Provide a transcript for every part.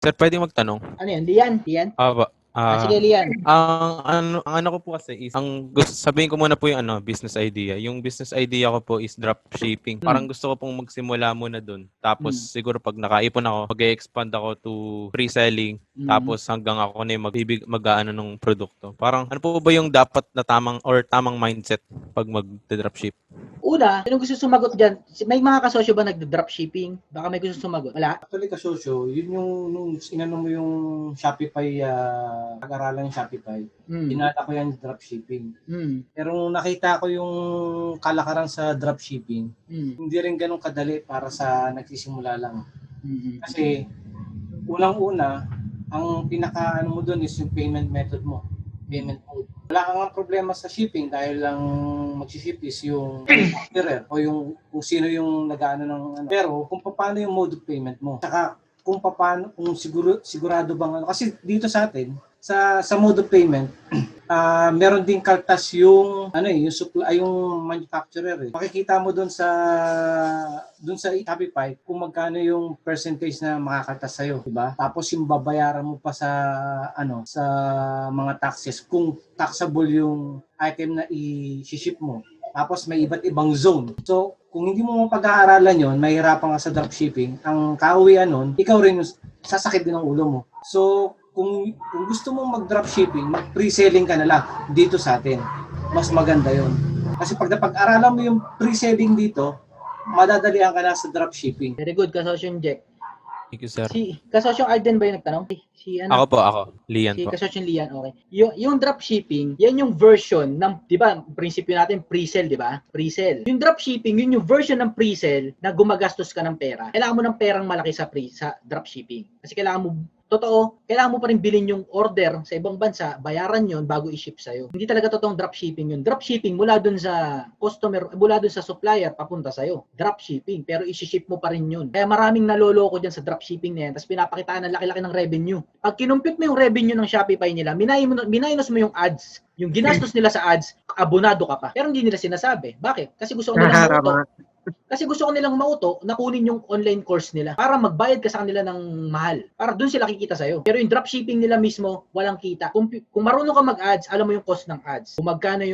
Sir, pwede magtanong? Ano yan? Lian? Lian? Aba. Sige, Lian. Ang ano ko po kasi is, sabihin ko muna po yung business idea. Yung business idea ko po is dropshipping. Parang gusto ko pong magsimula muna dun. Tapos siguro pag nakaipon ako, mag-expand ako to pre-selling. Tapos hanggang ako na yung mag-aano ng produkto. Parang ano po ba yung dapat na tamang mindset pag mag-dropship? Una, sino gusto sumagot dyan? May mga kasosyo ba nag-dropshipping? Baka may gusto sumagot. Wala? Actually, kasosyo, yun yung nung inano mo yung Shopify, pag-aralan ng Shopify, dinala ko yan sa dropshipping. Pero nung nakita ko yung kalakaran sa dropshipping, hindi rin ganun kadali para sa nagsisimula lang. Kasi, unang-una, ang pinaka mo doon is yung payment method mo. Payment mode. Wala kang problema sa shipping dahil lang mag-ship is yung manufacturer o yung kung sino yung nag-aano ng ano. Pero kung paano yung mode of payment mo. Saka kung paano, kung sigurado bang ano. Kasi dito sa atin, sa mode of payment, meron din kaltas yung yung supply, yung manufacturer. Makikita mo doon sa Shopify kung magkano yung percentage na makakaltas sa iyo, di ba? Tapos yung babayaran mo pa sa sa mga taxes kung taxable yung item na i-ship mo. Tapos may iba't ibang zone. So, kung hindi mo mapag-aaralan yon, mahirapan ka sa dropshipping. Ang kauwian nun, ikaw rin sasakit din ang ulo mo. So, kung gusto mong mag-dropshipping, mag-pre-selling ka na lang dito sa atin. Mas maganda yon. Kasi pag napag-aralan mo yung pre-selling dito, madadalihan ka na sa dropshipping. Very good, kasosyong Jack. Thank you, sir. Kasosyong Arden ba yung nagtanong? Ako. Lian po. Kasosyong Lian, okay. Yung dropshipping, yan yung version ng, di ba, prinsipyo natin, pre-sell, di ba? Pre-sell. Yung dropshipping, yun yung version ng pre-sell na gumagastos ka ng pera. Kailangan mo ng perang malaki sa dropshipping. Kasi kailangan mo kailangan mo pa rin bilhin yung order sa ibang bansa, bayaran yon bago i-ship sa'yo. Hindi talaga totoong dropshipping yun. Dropshipping mula dun sa customer, mula dun sa supplier, papunta sa'yo. Dropshipping, pero i-ship mo pa rin yun. Kaya maraming naloloko dyan sa dropshipping na yan, tapos pinapakitaan ng laki-laki ng revenue. Pag kinumpute mo yung revenue ng Shopify nila, minus mo yung ads, yung ginastos nila sa ads, abonado ka pa. Pero hindi nila sinasabi. Bakit? Kasi gusto ko nilang mauto. Kasi gusto ko nilang mauto na kunin yung online course nila para magbayad ka sa kanila ng mahal. Para doon sila kikita sa'yo. Pero yung dropshipping nila mismo, walang kita. Kung marunong ka mag-ads, alam mo yung cost ng ads. Kung magkano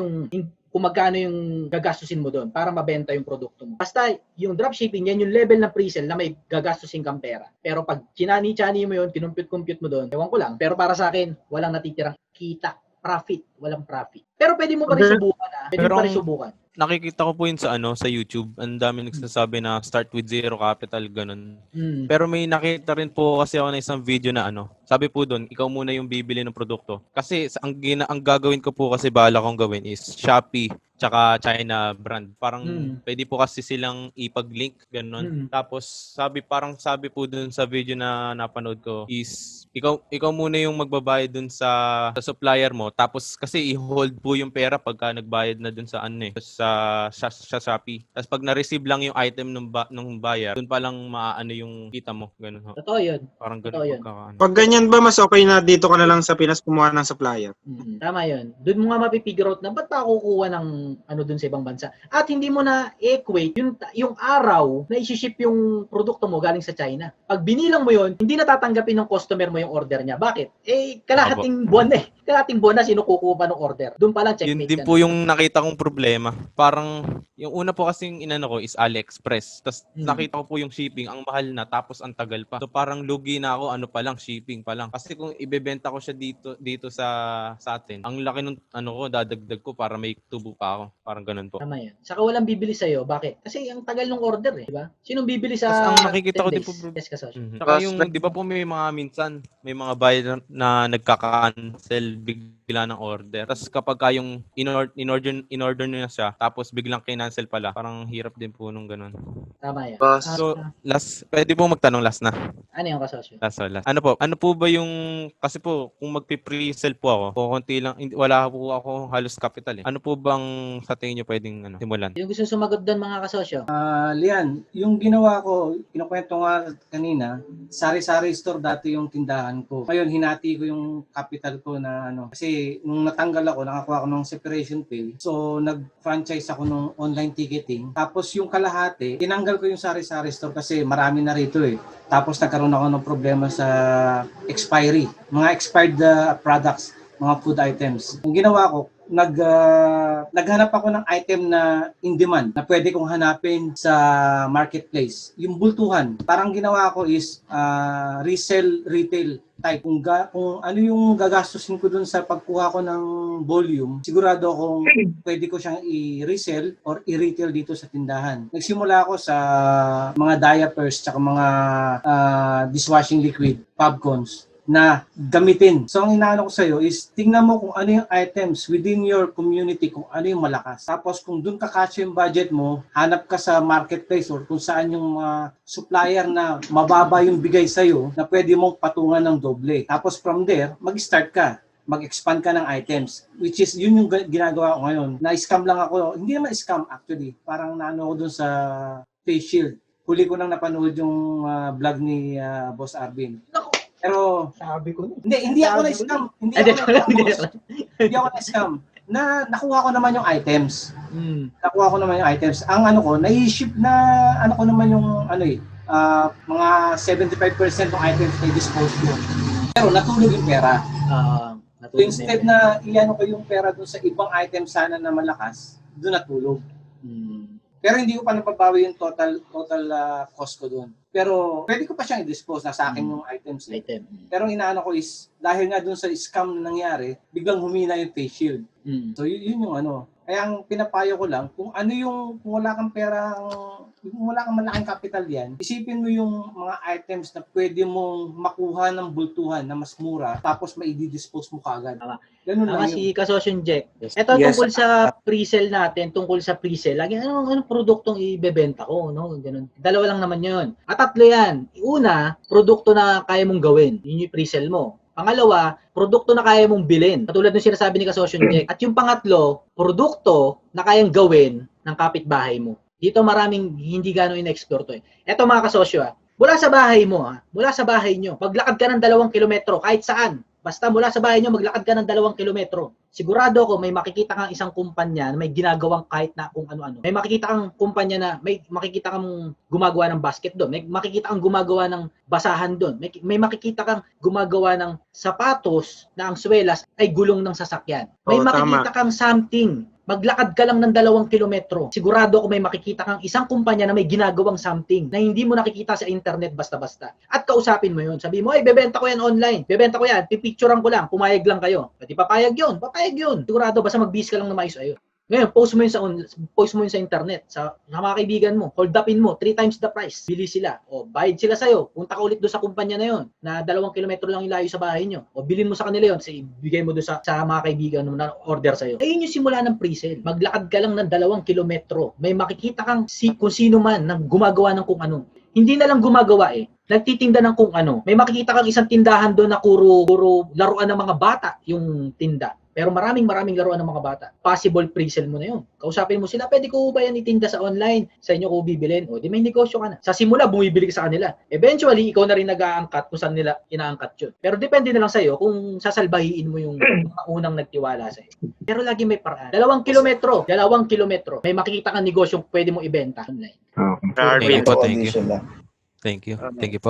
yung gagastusin mo doon para mabenta yung produkto mo. Basta yung dropshipping, yan yung level ng pre-sell na may gagastusin kang pera. Pero pag kinani-chani mo yun, kinumpute-compute mo doon, ewan ko lang. Pero para sa akin, walang natitirang kita. Profit. Walang profit. Pero pwede mo pa rin subukan. Pwede mo pa rin subukan. Nakikita ko po yun sa YouTube. Ang dami nagsasabi na start with zero capital, ganun. Pero may nakita rin po kasi ako na isang video na sabi po doon, ikaw muna yung bibili ng produkto. Kasi ang gagawin ko po kasi bala kong gawin is Shopee tsaka China brand. Parang pwede po kasi silang ipag-link, ganun. Tapos sabi po doon sa video na napanood ko is ikaw muna yung magbabayad doon sa supplier mo. Tapos kasi i-hold po yung pera pagka nagbayad na doon sa Shopee. Tapos pag na-receive lang yung item ng buyer, doon pa lang maaano yung kita mo, ganun ho. Totoo yun. Parang ganun pagkakaano. Pag ganyan ba, mas okay na dito ka na lang sa Pinas kumuha ng supplier? Tama yun. Doon mo nga mapipigure out na ba't pa kukuha ng doon sa ibang bansa. At hindi mo na equate yung araw na i-ship yung produkto mo galing sa China. Pag binilang mo yun, hindi natatanggapin ng customer mo yung order niya. Bakit? Kalahating buwan eh. Kalahating buwan na sino kukuha pa ng order. Doon pa lang checkmate. Yun din po yung nakita kong problema. Parang yung una po kasing inano ko is AliExpress. Tapos nakita ko po yung shipping, ang mahal na tapos ang tagal pa. So parang lugi na ako, shipping pa lang. Kasi kung ibebenta ko siya dito sa atin, ang laki ng dadagdag ko para may tubo pa ako. Parang ganun po. Tama yan. Saka walang bibili sa'yo. Bakit? Kasi ang tagal ng order eh. Diba? Sinong bibili sa Tapos ang nakikita ko din po, saka yung, di ba po may mga minsan, may mga buyer na nagkaka-cancel bigla ng order. Tapos kapag yung in-order nyo na siya, tapos biglang kinancel pala, parang hirap din po nung ganun. Tama yan. So, pwede po magtanong last na. Ano yung kasosyo? Last. Ano po ba yung, kasi po, kung magpi-pre-sell po ako, konti lang, wala po ako halos capital eh. Ano po bang sa tingin nyo pwedeng simulan? Yung gusto sumagot doon mga kasosyo? Lian, yung ginawa ko, kinukwento nga kanina, sari-sari store dati yung tindahan tindahan ko. Ngayon, hinati ko yung capital ko na kasi nung natanggal ako, nakakuha ako ng separation pay. So, nag-franchise ako ng online ticketing. Tapos yung kalahati, tinanggal ko yung sari-sari store kasi marami na rito eh. Tapos nagkaroon ako ng problema sa expiry. Mga expired products, mga food items. Ang ginawa ko, naghanap ako ng item na in demand na pwede kong hanapin sa marketplace. Yung bultuhan, parang ginawa ko is resell retail type. Kung ano yung gagastusin ko dun sa pagkuha ko ng volume, sigurado akong pwede ko siyang i-resell or i-retail dito sa tindahan. Nagsimula ako sa mga diapers tsaka mga dishwashing liquid, popcorns na gamitin. So, ang inaano ko sa'yo is tingnan mo kung ano yung items within your community, kung ano yung malakas. Tapos, kung dun kakasya yung budget mo, hanap ka sa marketplace or kung saan yung supplier na mababa yung bigay sa'yo na pwede mong patungan ng doble. Tapos, from there, mag-start ka. Mag-expand ka ng items. Which is, yun yung ginagawa ko ngayon. Na-scam lang ako. Hindi naman scam actually. Parang naano ko dun sa face shield. Huli ko nang napanood yung vlog ni Boss Arvin. Pero sabi ko hindi ako na-scam. Hindi ako na-scam. Nakuha ko naman yung items. Nakuha ko naman yung items. Ang ko, na-ship na ko naman yung mga 75% ng items na i-dispose ko. Pero natulog yung pera. So instead na iyan ko yung pera doon sa ibang item sana na malakas, doon natulog. Pero hindi ko pa napabawi yung total cost ko doon. Pero pwede ko pa siyang i-dispose na sa akin yung items. Pero inaano ko is, dahil nga doon sa scam na nangyari, biglang humina yung face shield. So yun yung Kaya ang pinapayo ko lang, kung wala kang kung wala kang malaking capital yan, isipin mo yung mga items na pwede mong makuha ng bultuhan na mas mura, tapos mai-dispose mo kagad. Ganun lang si Kasosyon Jack. Ito tungkol sa pre-sale natin, lagi anong produktong ibebenta ko, no? Ganun. Dalawa lang naman 'yon. At tatlo 'yan. Una, produkto na kaya mong gawin. Yun yung pre-sale mo. Pangalawa, produkto na kaya mong bilhin. Katulad ng sinasabi ni Kasosyon Jack. At yung pangatlo, produkto na kayang gawin ng kapitbahay mo. Dito maraming hindi gano'ng in-explore to eh. Eto mga kasosyo mula sa bahay mo mula sa bahay nyo, maglakad ka ng 2 kilometro kahit saan. Basta mula sa bahay nyo, maglakad ka ng 2 kilometro. Sigurado ako may makikita kang isang kumpanya na may ginagawang kahit na kung ano-ano. May makikita kang kumpanya na may makikita kang gumagawa ng basket doon. May makikita kang gumagawa ng basahan doon. May makikita kang gumagawa ng sapatos na ang swelas ay gulong ng sasakyan. May makikita kang something. Maglakad ka lang ng 2 kilometro. Sigurado ako may makikita kang isang kumpanya na may ginagawang something na hindi mo nakikita sa internet basta-basta. At kausapin mo yun. Sabi mo, ay, bebenta ko yan online. Bebenta ko yan. Pipicturean ko lang. Pumayag lang kayo. Pati papayag yun. Papayag yun. Sigurado, basta mag-bis ka lang na maayos ayo. Ngayon, post mo yun sa internet, sa mga kaibigan mo, hold upin mo, 3 times the price. Bili sila. O, bayad sila sa'yo. Punta ka ulit doon sa kumpanya na yun, na 2 kilometro lang ilayo sa bahay nyo. O, bilhin mo sa kanila yun, ibigay mo doon sa mga kaibigan mo na order sa'yo. Ayun yung simula ng pre-sale. Maglakad ka lang ng 2 kilometro. May makikita kang kung sino man na gumagawa ng kung ano. Hindi na lang gumagawa nagtitinda ng kung ano. May makikita kang isang tindahan doon na puro laruan ng mga bata yung tinda. Pero maraming laruan ng mga bata. Possible pre-sale mo na yun. Kausapin mo sila, pwede ko ba yan itinda sa online? Sa inyo ko bibilin? O, di may negosyo ka na. Sa simula, bumibili ka sa kanila. Eventually, ikaw na rin nag-aangkat kung saan nila inaangkat yun. Pero depende na lang sa'yo kung sasalbahiin mo yung mga unang nagtiwala sa'yo. Pero lagi may paraan. 2 kilometro. May makikita kang negosyong pwede mo ibenta online. Thank you po. Thank you po.